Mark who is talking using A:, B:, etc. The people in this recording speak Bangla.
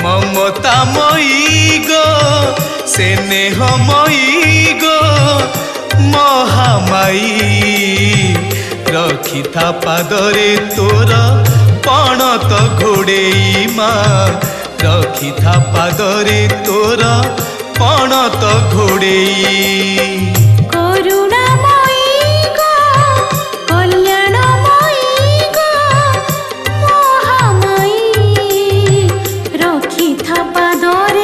A: মমতাময়ী গো স্নেহময়ী গো মহামায়ী রখিথা পাদরে তোর পণত ঘোড়েই মা রখিথা পাদরে তোর পণত ঘোড়েই
B: পাদরে